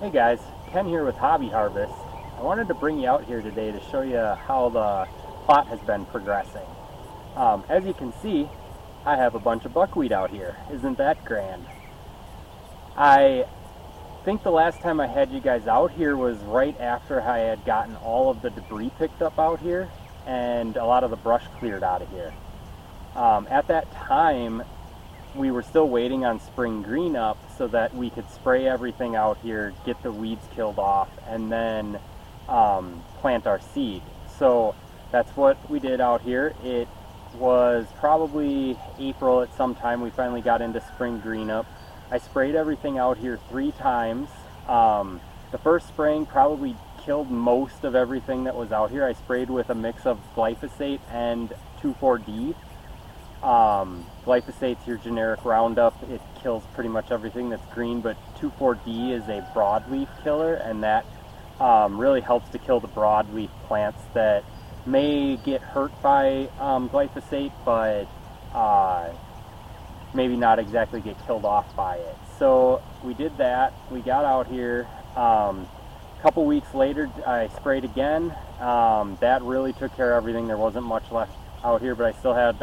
Hey guys, Ken here with Hobby Harvest. I wanted to bring you out here today to show you how the plot has been progressing. As you can see, I have a bunch of buckwheat out here. Isn't that grand? I think the last time I had you guys out here was right after I had gotten all of the debris picked up out here and a lot of the brush cleared out of here. At that time, we were still waiting on spring green up so that we could spray everything out here, get the weeds killed off, and then plant our seed. So that's what we did out here. It was probably April at some time we finally got into spring green up. I sprayed everything out here 3 times. The first spraying probably killed most of everything that was out here. I sprayed with a mix of glyphosate and 2,4-D. Glyphosate's your generic Roundup. It kills pretty much everything that's green, but 2,4-D is a broadleaf killer, and that really helps to kill the broadleaf plants that may get hurt by glyphosate, but maybe not exactly get killed off by it. So we did that. We got out here. A couple weeks later, I sprayed again. That really took care of everything. There wasn't much left out here, but I still had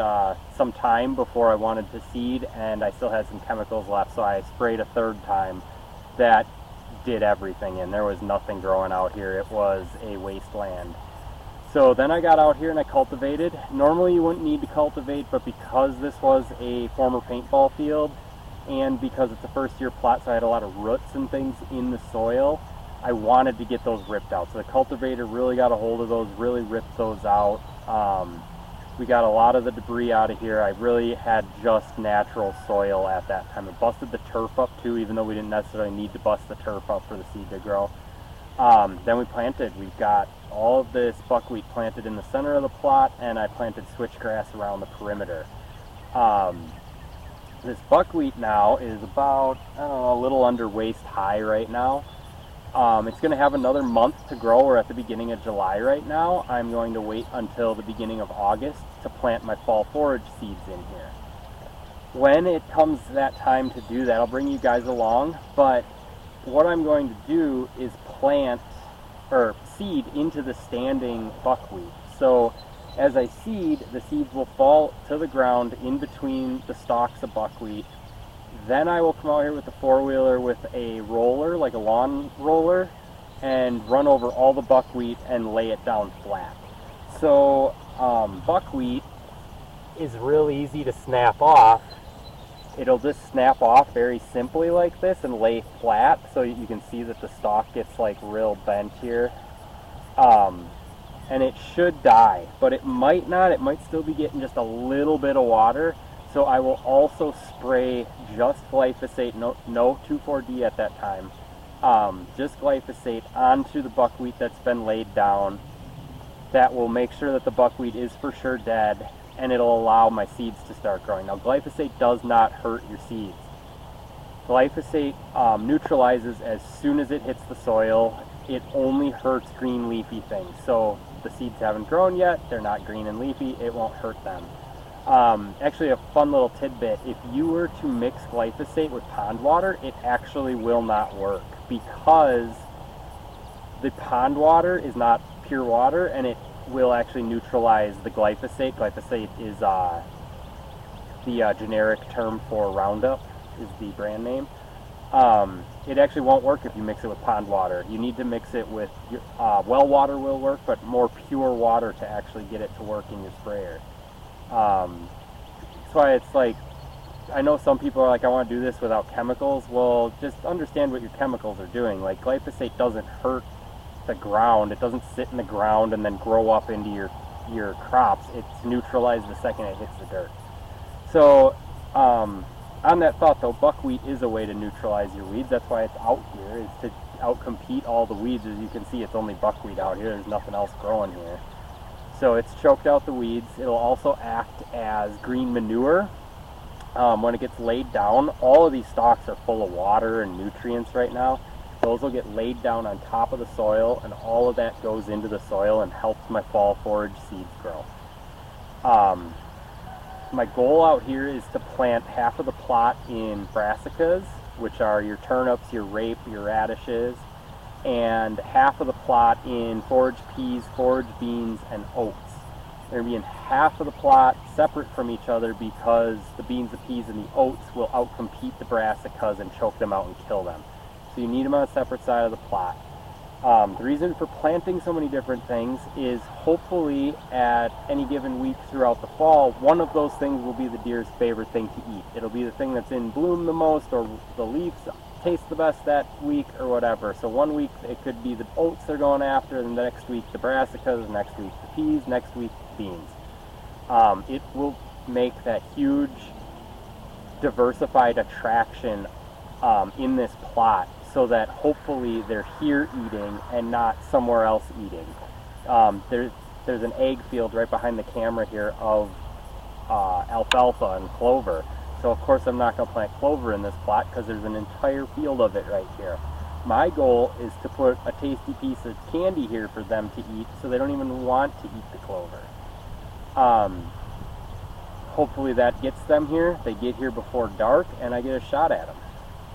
some time before I wanted to seed, and I still had some chemicals left, so I sprayed a 3rd time. That did everything, and there was nothing growing out here. It was a wasteland. So then I got out here and I cultivated. Normally you wouldn't need to cultivate, but because this was a former paintball field and because it's a first-year plot, so I had a lot of roots and things in the soil, I wanted to get those ripped out. So the cultivator really got a hold of those, really ripped those out. We got a lot of the debris out of here. I really had just natural soil at that time. It busted the turf up too, even though we didn't necessarily need to bust the turf up for the seed to grow. Then we planted. We've got all of this buckwheat planted in the center of the plot, and I planted switchgrass around the perimeter. This buckwheat now is about, I don't know, a little under waist high right now. It's going to have another month to grow. We're at the beginning of July right now. I'm going to wait until the beginning of August to plant my fall forage seeds in here. When it comes that time to do that, I'll bring you guys along, but what I'm going to do is plant or seed into the standing buckwheat. So as I seed, the seeds will fall to the ground in between the stalks of buckwheat. Then I will come out here with the 4-wheeler with a roller, like a lawn roller, and run over all the buckwheat and lay it down flat. So buckwheat is real easy to snap off. It'll just snap off very simply like this and lay flat, so you can see that the stalk gets like real bent here. And it should die, but it might not. It might still be getting just a little bit of water. So I will also spray just glyphosate, no 2,4-D at that time, just glyphosate onto the buckwheat that's been laid down. That will make sure that the buckwheat is for sure dead, and it'll allow my seeds to start growing. Now glyphosate does not hurt your seeds. Glyphosate neutralizes as soon as it hits the soil. It only hurts green leafy things. So the seeds haven't grown yet, they're not green and leafy, it won't hurt them. Actually, a fun little tidbit, if you were to mix glyphosate with pond water, it actually will not work because the pond water is not pure water, and it will actually neutralize the glyphosate. Glyphosate is the generic term for Roundup, is the brand name. It actually won't work if you mix it with pond water. You need to mix it with, well water will work, but more pure water to actually get it to work in your sprayer. That's why it's like, I know some people are like, I want to do this without chemicals. Well, just understand what your chemicals are doing. Like glyphosate doesn't hurt the ground. It doesn't sit in the ground and then grow up into your crops. It's neutralized the second it hits the dirt. So on that thought though, buckwheat is a way to neutralize your weeds. That's why it's out here, is to outcompete all the weeds. As you can see, it's only buckwheat out here. There's nothing else growing here. So it's choked out the weeds. It'll also act as green manure. When it gets laid down, all of these stalks are full of water and nutrients right now. Those will get laid down on top of the soil, and all of that goes into the soil and helps my fall forage seeds grow. My goal out here is to plant half of the plot in brassicas which are your turnips, your rape, your radishes, and half of the plot in forage peas, forage beans, and oats. They're going to be in half of the plot separate from each other because the beans, the peas, and the oats will outcompete the brassicas and choke them out and kill them. So you need them on a separate side of the plot. The reason for planting so many different things is hopefully at any given week throughout the fall, one of those things will be the deer's favorite thing to eat. It'll be the thing that's in bloom the most, or the leaves taste the best that week, or whatever. So one week it could be the oats they're going after, and the next week the brassicas, next week the peas, next week beans. It will make that huge diversified attraction in this plot, so that hopefully they're here eating and not somewhere else eating. There's an egg field right behind the camera here of alfalfa and clover. So of course I'm not going to plant clover in this plot because there's an entire field of it right here. My goal is to put a tasty piece of candy here for them to eat so they don't even want to eat the clover. Hopefully that gets them here. They get here before dark and I get a shot at them.